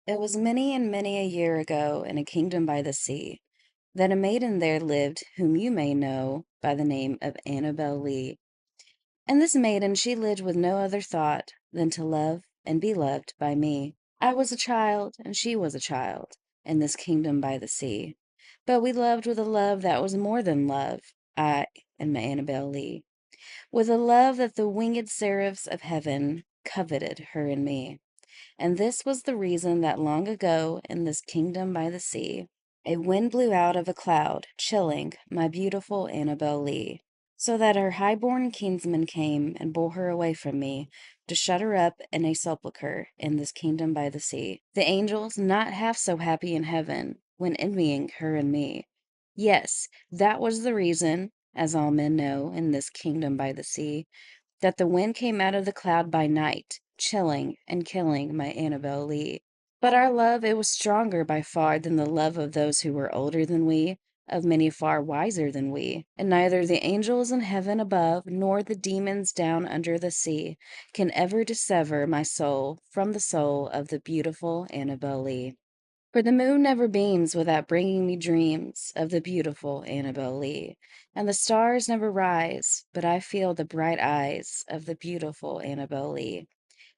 It was many and many a year ago, in a kingdom by the sea, that a maiden there lived whom you may know by the name of Annabel Lee. And this maiden she lived with no other thought than to love and be loved by me. I was a child, and she was a child, in this kingdom by the sea. But we loved with a love that was more than love, I and my Annabel Lee, with a love that the winged seraphs of heaven coveted her and me. And this was the reason that long ago, in this kingdom by the sea, a wind blew out of a cloud, chilling my beautiful Annabel Lee, so that her high-born kinsman came and bore her away from me, to shut her up in a sepulchre in this kingdom by the sea. The angels, not half so happy in heaven, when envying her and me. Yes, that was the reason, as all men know, in this kingdom by the sea, that the wind came out of the cloud by night, chilling and killing my Annabel Lee. But our love, it was stronger by far than the love of those who were older than we, of many far wiser than we. And neither the angels in heaven above, nor the demons down under the sea, can ever dissever my soul from the soul of the beautiful Annabel Lee. For the moon never beams without bringing me dreams of the beautiful Annabel Lee, and the stars never rise but I feel the bright eyes of the beautiful Annabel Lee.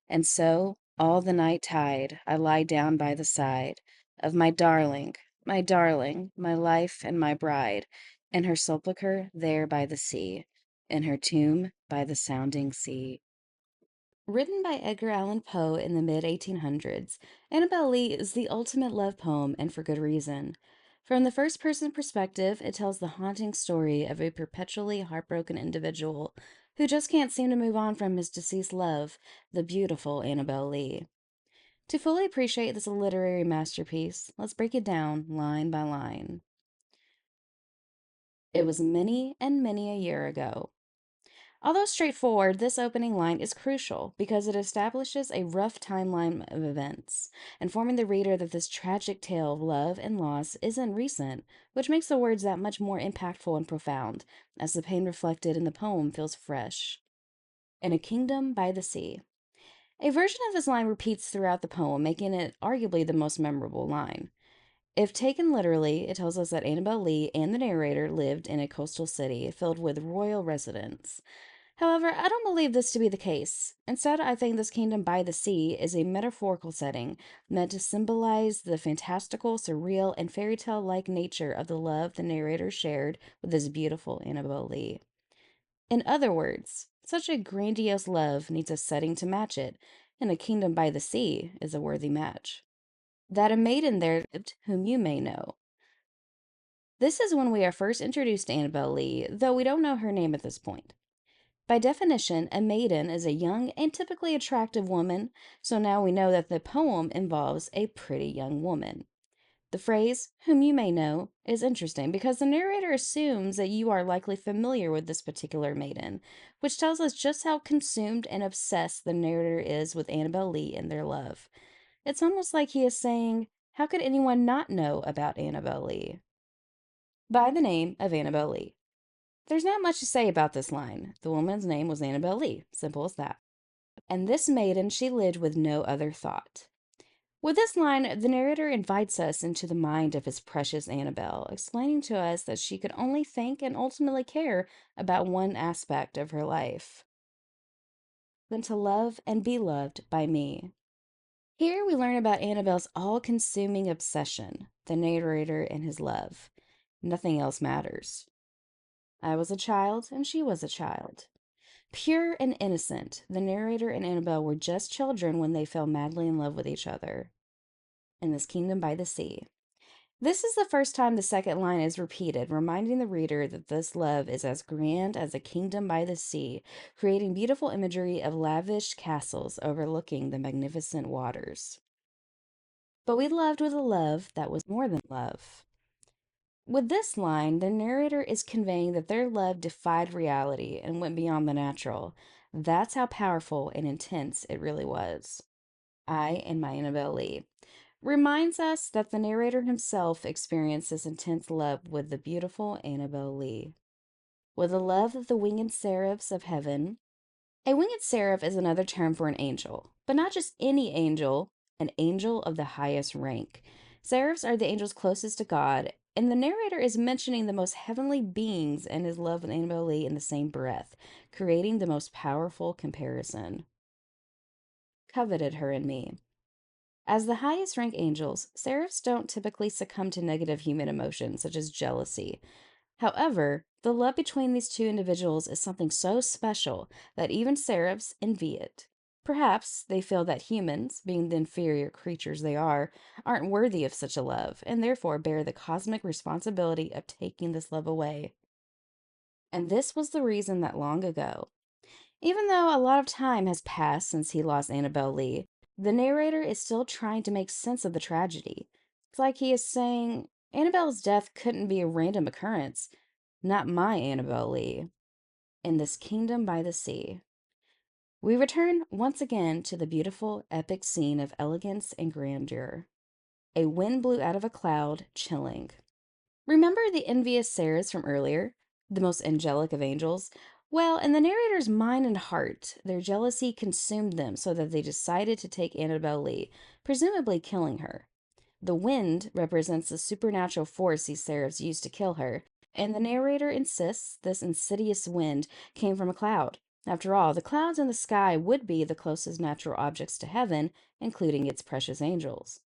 And so, all the night tide, I lie down by the side of my darling, my life and my bride, in her sepulchre there by the sea, in her tomb by the sounding sea. Written by Edgar Allan Poe in the mid 1800s, Annabel Lee is the ultimate love poem, and for good reason. From the first person perspective, it tells the haunting story of a perpetually heartbroken individual who just can't seem to move on from his deceased love, the beautiful Annabel Lee. To fully appreciate this literary masterpiece, let's break it down line by line. It was many and many a year ago. Although straightforward, this opening line is crucial because it establishes a rough timeline of events, informing the reader that this tragic tale of love and loss isn't recent, which makes the words that much more impactful and profound, as the pain reflected in the poem feels fresh. In a kingdom by the sea. A version of this line repeats throughout the poem, making it arguably the most memorable line. If taken literally, it tells us that Annabel Lee and the narrator lived in a coastal city filled with royal residents. However, I don't believe this to be the case. Instead, I think this kingdom by the sea is a metaphorical setting meant to symbolize the fantastical, surreal, and fairy tale like nature of the love the narrator shared with this beautiful Annabel Lee. In other words, such a grandiose love needs a setting to match it, and a kingdom by the sea is a worthy match. That a maiden there lived whom you may know. This is when we are first introduced to Annabel Lee, though we don't know her name at this point. By definition, a maiden is a young and typically attractive woman, so now we know that the poem involves a pretty young woman. The phrase, whom you may know, is interesting because the narrator assumes that you are likely familiar with this particular maiden, which tells us just how consumed and obsessed the narrator is with Annabel Lee and their love. It's almost like he is saying, how could anyone not know about Annabel Lee? By the name of Annabel Lee. There's not much to say about this line. The woman's name was Annabel Lee, simple as that. And this maiden she lived with no other thought. With this line, the narrator invites us into the mind of his precious Annabel, explaining to us that she could only think and ultimately care about one aspect of her life, than to love and be loved by me. Here we learn about Annabel's all consuming obsession, the narrator and his love. Nothing else matters. I was a child, and she was a child. Pure and innocent, the narrator and Annabel were just children when they fell madly in love with each other. In this kingdom by the sea. This is the first time the second line is repeated, reminding the reader that this love is as grand as a kingdom by the sea, creating beautiful imagery of lavish castles overlooking the magnificent waters. But we loved with a love that was more than love. With this line, the narrator is conveying that their love defied reality and went beyond the natural. That's how powerful and intense it really was. I and my Annabel Lee reminds us that the narrator himself experienced this intense love with the beautiful Annabel Lee. With the love of the winged seraphs of heaven. A winged seraph is another term for an angel, but not just any angel. an angel of the highest rank. Seraphs are the angels closest to God, and the narrator is mentioning the most heavenly beings and his love with Annabel Lee in the same breath, creating the most powerful comparison. Coveted her and me. As the highest rank angels, seraphs don't typically succumb to negative human emotions such as jealousy. However, the love between these two individuals is something so special that even seraphs envy it. Perhaps they feel that humans, being the inferior creatures they are, aren't worthy of such a love, and therefore bear the cosmic responsibility of taking this love away. And this was the reason that long ago, even though a lot of time has passed since he lost Annabel Lee, the narrator is still trying to make sense of the tragedy. It's like he is saying, Annabel's death couldn't be a random occurrence. Not my Annabel Lee. In this kingdom by the sea. We return once again to the beautiful, epic scene of elegance and grandeur. A wind blew out of a cloud, chilling. Remember the envious Sarahs from earlier? The most angelic of angels? Well, in the narrator's mind and heart, their jealousy consumed them so that they decided to take Annabel Lee, presumably killing her. The wind represents the supernatural force these seraphs used to kill her, and the narrator insists this insidious wind came from a cloud. After all, the clouds in the sky would be the closest natural objects to heaven, including its precious angels.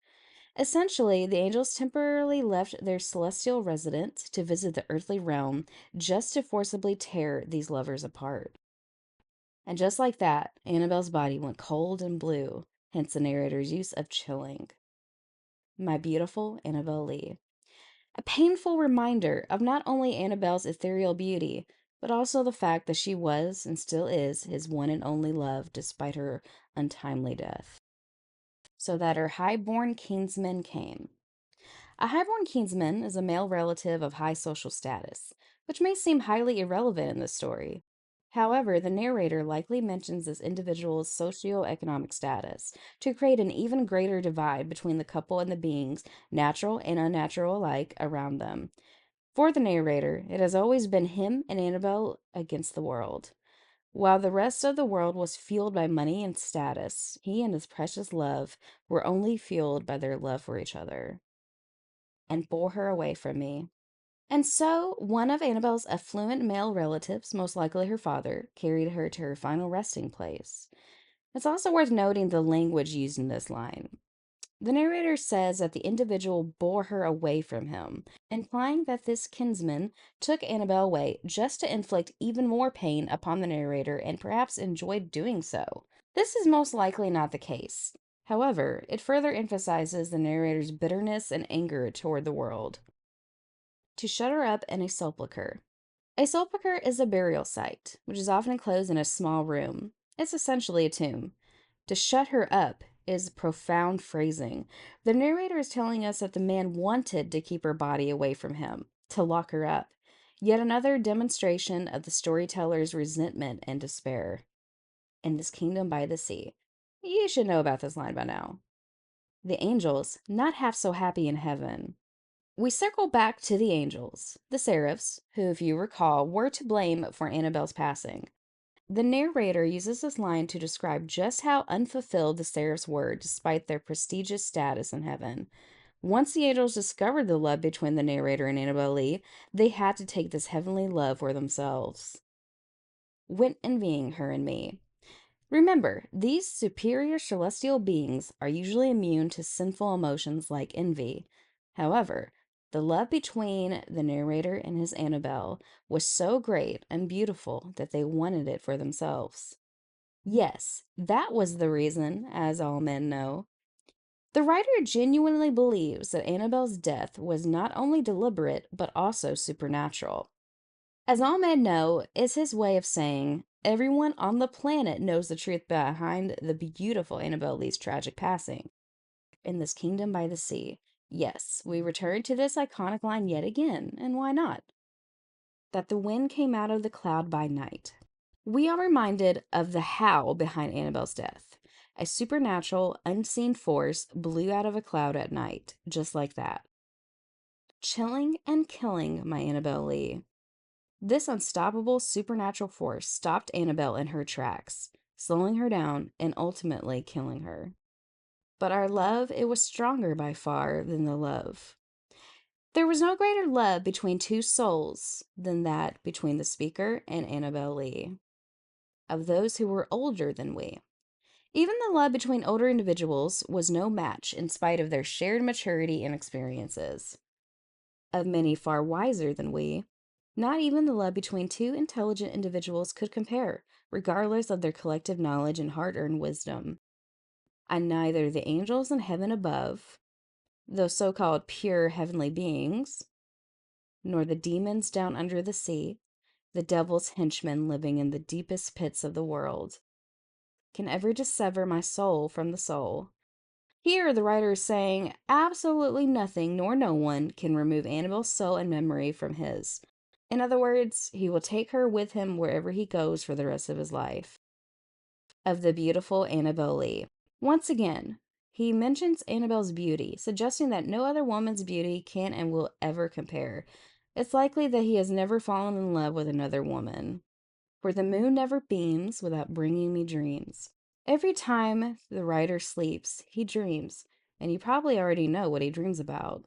Essentially, the angels temporarily left their celestial residence to visit the earthly realm just to forcibly tear these lovers apart. And just like that, Annabel's body went cold and blue, hence the narrator's use of chilling. My beautiful Annabel Lee. A painful reminder of not only Annabel's ethereal beauty, but also the fact that she was and still is his one and only love despite her untimely death. So that her high-born kinsman came. A highborn kinsman is a male relative of high social status, which may seem highly irrelevant in this story. However, the narrator likely mentions this individual's socioeconomic status to create an even greater divide between the couple and the beings, natural and unnatural alike, around them. For the narrator, it has always been him and Annabel against the world. While the rest of the world was fueled by money and status, he and his precious love were only fueled by their love for each other. And bore her away from me. And so, one of Annabel's affluent male relatives, most likely her father, carried her to her final resting place. It's also worth noting the language used in this line. The narrator says that the individual bore her away from him, implying that this kinsman took Annabel away just to inflict even more pain upon the narrator and perhaps enjoyed doing so. This is most likely not the case. However, it further emphasizes the narrator's bitterness and anger toward the world. To shut her up in a sepulchre. A sepulchre is a burial site, which is often enclosed in a small room. It's essentially a tomb. To shut her up is profound phrasing. The narrator is telling us that the man wanted to keep her body away from him, to lock her up. Yet another demonstration of the storyteller's resentment and despair. In this kingdom by the sea. You should know about this line by now. The angels, not half so happy in heaven. We circle back to the angels, the seraphs, who, if you recall, were to blame for Annabel's passing. The narrator uses this line to describe just how unfulfilled the seraphs were despite their prestigious status in heaven. Once the angels discovered the love between the narrator and Annabel Lee, they had to take this heavenly love for themselves. Went envying her and me. Remember, these superior celestial beings are usually immune to sinful emotions like envy. However, the love between the narrator and his Annabel was so great and beautiful that they wanted it for themselves. Yes, that was the reason, as all men know. The writer genuinely believes that Annabel's death was not only deliberate, but also supernatural. As all men know is his way of saying, everyone on the planet knows the truth behind the beautiful Annabel Lee's tragic passing. In this kingdom by the sea. Yes, we return to this iconic line yet again, and why not? That the wind came out of the cloud by night. We are reminded of the how behind Annabel's death. A supernatural, unseen force blew out of a cloud at night, just like that. Chilling and killing my Annabel Lee. This unstoppable supernatural force stopped Annabel in her tracks, slowing her down and ultimately killing her. but our love, it was stronger by far than the love. There was no greater love between two souls than that between the speaker and Annabel Lee, of those who were older than we. Even the love between older individuals was no match in spite of their shared maturity and experiences. Of many far wiser than we, not even the love between two intelligent individuals could compare, regardless of their collective knowledge and hard earned wisdom. And neither the angels in heaven above, those so called pure heavenly beings, nor the demons down under the sea, the devil's henchmen living in the deepest pits of the world, can ever dissever my soul from the soul. Here, the writer is saying absolutely nothing nor no one can remove Annabel's soul and memory from his. In other words, he will take her with him wherever he goes for the rest of his life. Of the beautiful Annabel Lee. Once again, he mentions Annabel's beauty, suggesting that no other woman's beauty can and will ever compare. It's likely that he has never fallen in love with another woman. For the moon never beams without bringing me dreams. Every time the writer sleeps, he dreams, and you probably already know what he dreams about.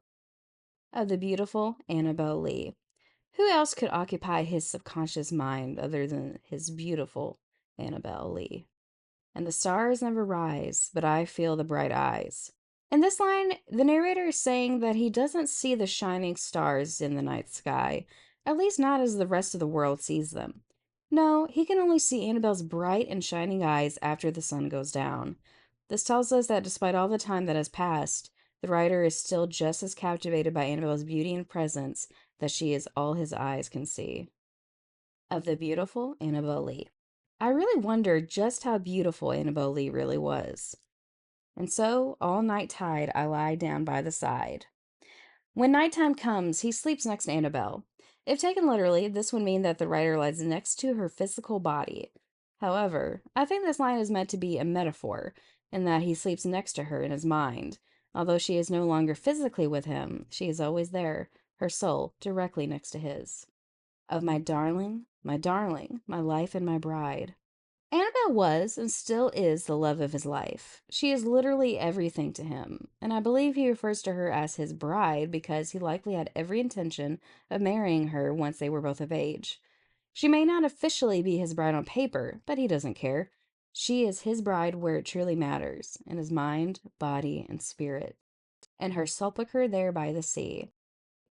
Of the beautiful Annabel Lee. Who else could occupy his subconscious mind other than his beautiful Annabel Lee? And the stars never rise, but I feel the bright eyes. In this line, the narrator is saying that he doesn't see the shining stars in the night sky, at least not as the rest of the world sees them. No, he can only see Annabel's bright and shining eyes after the sun goes down. This tells us that despite all the time that has passed, the writer is still just as captivated by Annabel's beauty and presence that she is all his eyes can see. Of the beautiful Annabel Lee. I really wondered just how beautiful Annabel Lee really was. And so, all night tide, I lie down by the side. When nighttime comes, he sleeps next to Annabel. If taken literally, this would mean that the writer lies next to her physical body. However, I think this line is meant to be a metaphor, in that he sleeps next to her in his mind. Although she is no longer physically with him, she is always there, her soul directly next to his. Of my darling, my life and my bride. Annabel was and still is the love of his life. She is literally everything to him, and I believe he refers to her as his bride because he likely had every intention of marrying her once they were both of age. She may not officially be his bride on paper, but he doesn't care. She is his bride where it truly matters, in his mind, body, and spirit, and her sepulchre there by the sea.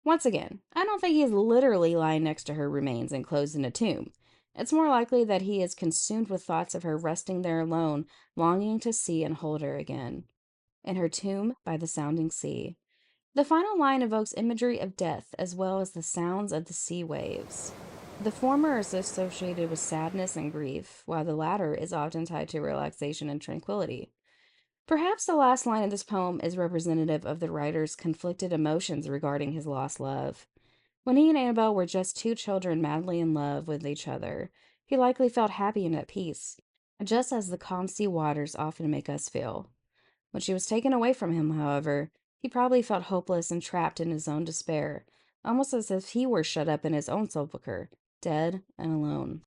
Once again, I don't think he is literally lying next to her remains enclosed in a tomb. It's more likely that he is consumed with thoughts of her resting there alone, longing to see and hold her again. In her tomb by the sounding sea. The final line evokes imagery of death as well as the sounds of the sea waves. The former is associated with sadness and grief, while the latter is often tied to relaxation and tranquility. Perhaps the last line of this poem is representative of the writer's conflicted emotions regarding his lost love. When he and Annabel were just two children madly in love with each other, he likely felt happy and at peace, just as the calm sea waters often make us feel. When she was taken away from him, however, he probably felt hopeless and trapped in his own despair, almost as if he were shut up in his own sepulchre, dead and alone.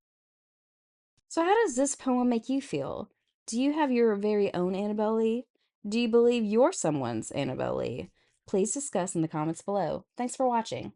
So, how does this poem make you feel? Do you have your very own Annabel Lee? Do you believe you're someone's Annabel Lee? Please discuss in the comments below. Thanks for watching.